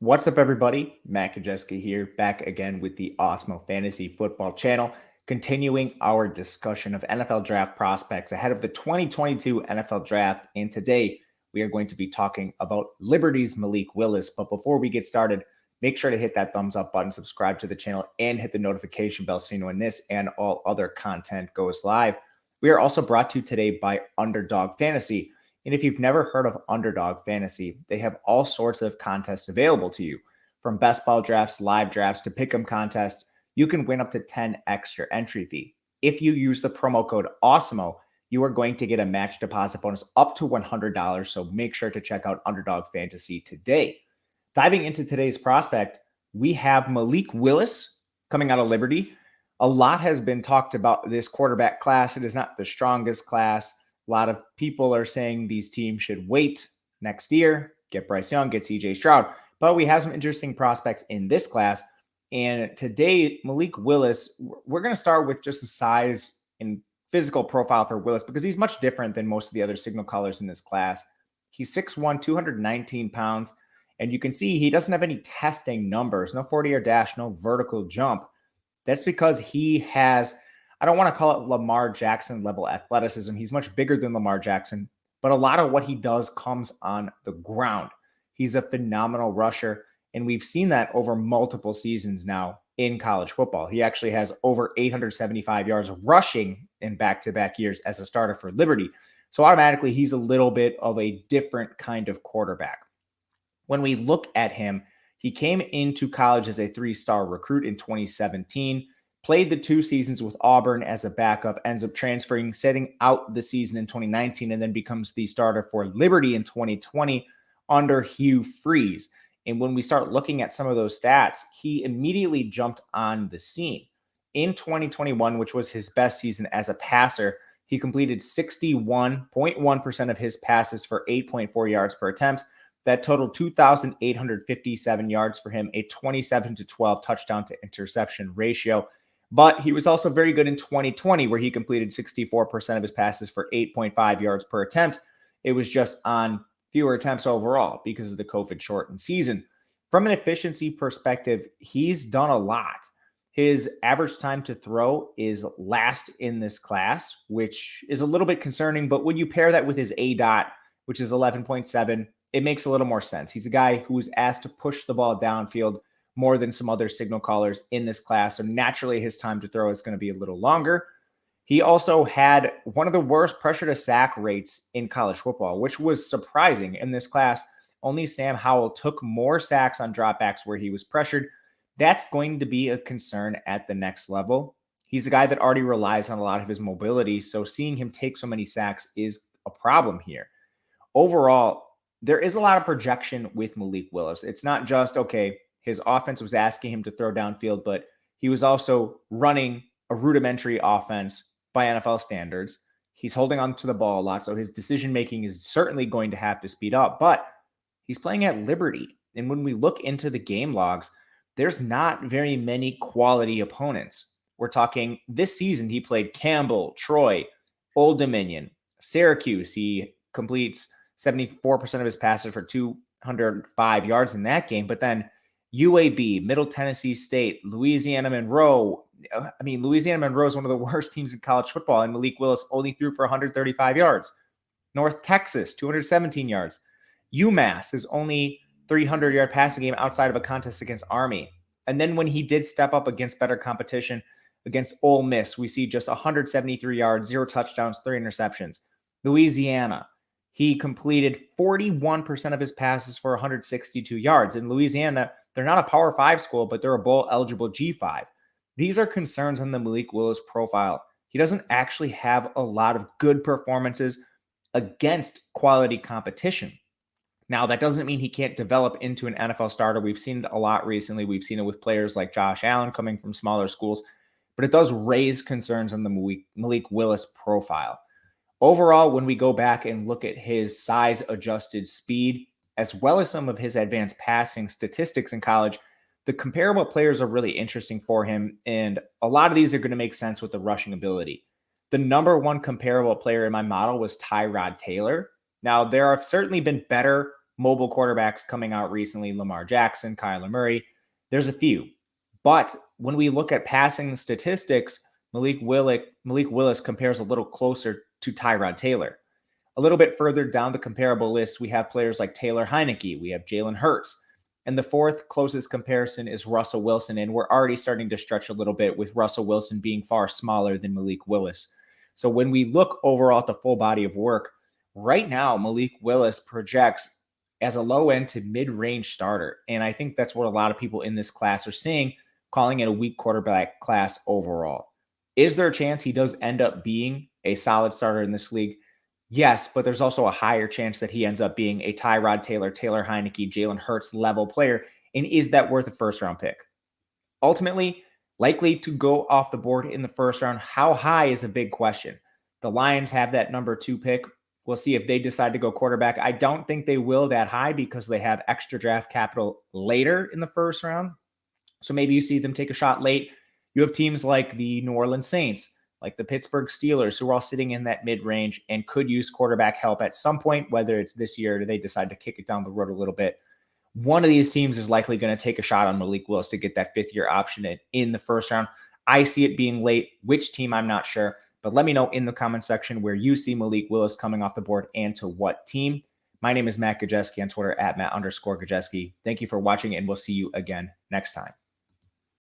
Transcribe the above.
What's up, everybody? Matt Gajewski here, back again with the Awesemo Fantasy Football channel, continuing our discussion of NFL draft prospects ahead of the 2022 NFL draft. And today we are going to be talking about Liberty's Malik Willis. But before we get started, make sure to hit that thumbs up button, subscribe to the channel, and hit the notification bell so you know when this and all other content goes live. We are also brought to you today by Underdog Fantasy. And if you've never heard of Underdog Fantasy, they have all sorts of contests available to you. From best ball drafts, live drafts, to pick'em contests, you can win up to 10 extra entry fee. If you use the promo code Awesemo, you are going to get a match deposit bonus up to $100. So make sure to check out Underdog Fantasy today. Diving into today's prospect, we have Malik Willis coming out of Liberty. A lot has been talked about this quarterback class. It is not the strongest class. A lot of people are saying these teams should wait next year, get Bryce Young, get CJ Stroud. But we have some interesting prospects in this class. And today, Malik Willis, we're going to start with just the size and physical profile for Willis because he's much different than most of the other signal callers in this class. He's 6'1", 219 pounds. And you can see he doesn't have any testing numbers, no 40-yard dash, no vertical jump. That's because he has, I don't want to call it Lamar Jackson level athleticism. He's much bigger than Lamar Jackson, but a lot of what he does comes on the ground. He's a phenomenal rusher, and we've seen that over multiple seasons now in college football. He actually has over 875 yards rushing in back-to-back years as a starter for Liberty. So automatically, he's a little bit of a different kind of quarterback. When we look at him, he came into college as a 3-star recruit in 2017, played the 2 seasons with Auburn as a backup, ends up transferring, setting out the season in 2019, and then becomes the starter for Liberty in 2020 under Hugh Freeze. And when we start looking at some of those stats, he immediately jumped on the scene. In 2021, which was his best season as a passer, he completed 61.1% of his passes for 8.4 yards per attempt. That totaled 2,857 yards for him, a 27-12 touchdown to interception ratio. But he was also very good in 2020, where he completed 64% of his passes for 8.5 yards per attempt. It was just on fewer attempts overall because of the COVID-shortened season. From an efficiency perspective, he's done a lot. His average time to throw is last in this class, which is a little bit concerning. But when you pair that with his ADOT, which is 11.7, it makes a little more sense. He's a guy who was asked to push the ball downfield more than some other signal callers in this class. So naturally, his time to throw is going to be a little longer. He also had one of the worst pressure to sack rates in college football, which was surprising in this class. Only Sam Howell took more sacks on dropbacks where he was pressured. That's going to be a concern at the next level. He's a guy that already relies on a lot of his mobility, so seeing him take so many sacks is a problem here. Overall, there is a lot of projection with Malik Willis. It's not just, okay, his offense was asking him to throw downfield, but he was also running a rudimentary offense by NFL standards. He's holding on to the ball a lot, so his decision-making is certainly going to have to speed up, but he's playing at Liberty. And when we look into the game logs, there's not very many quality opponents. We're talking this season, he played Campbell, Troy, Old Dominion, Syracuse. He completes 74% of his passes for 205 yards in that game. But then UAB, Middle Tennessee State, Louisiana Monroe. I mean, Louisiana Monroe is one of the worst teams in college football, and Malik Willis only threw for 135 yards. North Texas, 217 yards. UMass is only 300-yard passing game outside of a contest against Army. And then when he did step up against better competition against Ole Miss, we see just 173 yards, 0 touchdowns, 3 interceptions. Louisiana, he completed 41% of his passes for 162 yards. In Louisiana, they're not a Power 5 school, but they're a bowl-eligible G5. These are concerns on the Malik Willis profile. He doesn't actually have a lot of good performances against quality competition. Now, that doesn't mean he can't develop into an NFL starter. We've seen it a lot recently. We've seen it with players like Josh Allen coming from smaller schools, but it does raise concerns on the Malik Willis profile. Overall, when we go back and look at his size-adjusted speed, as well as some of his advanced passing statistics in college, the comparable players are really interesting for him, and a lot of these are going to make sense with the rushing ability. The number one comparable player in my model was Tyrod Taylor. Now, there have certainly been better, mobile quarterbacks coming out recently, Lamar Jackson, Kyler Murray. There's a few. But when we look at passing statistics, Malik Willis compares a little closer to Tyrod Taylor. A little bit further down the comparable list, we have players like Taylor Heineke, we have Jalen Hurts, and the fourth closest comparison is Russell Wilson, and we're already starting to stretch a little bit with Russell Wilson being far smaller than Malik Willis. So when we look overall at the full body of work, right now Malik Willis projects as a low end to mid-range starter, and I think that's what a lot of people in this class are seeing, calling it a weak quarterback class overall. Is there a chance he does end up being a solid starter in this league? Yes, but there's also a higher chance that he ends up being a Tyrod Taylor, Taylor Heineke, Jalen Hurts level player. And is that worth a first-round pick? Ultimately, likely to go off the board in the first round. How high is a big question. The Lions have that number 2 pick. We'll see if they decide to go quarterback. I don't think they will that high because they have extra draft capital later in the first round. So maybe you see them take a shot late. You have teams like the New Orleans Saints, like the Pittsburgh Steelers, who are all sitting in that mid-range and could use quarterback help at some point, whether it's this year or they decide to kick it down the road a little bit. One of these teams is likely going to take a shot on Malik Willis to get that 5th-year option in the first round. I see it being late. Which team, I'm not sure. But let me know in the comment section where you see Malik Willis coming off the board and to what team. My name is Matt Gajewski on Twitter at Matt_Gajewski. Thank you for watching, and we'll see you again next time.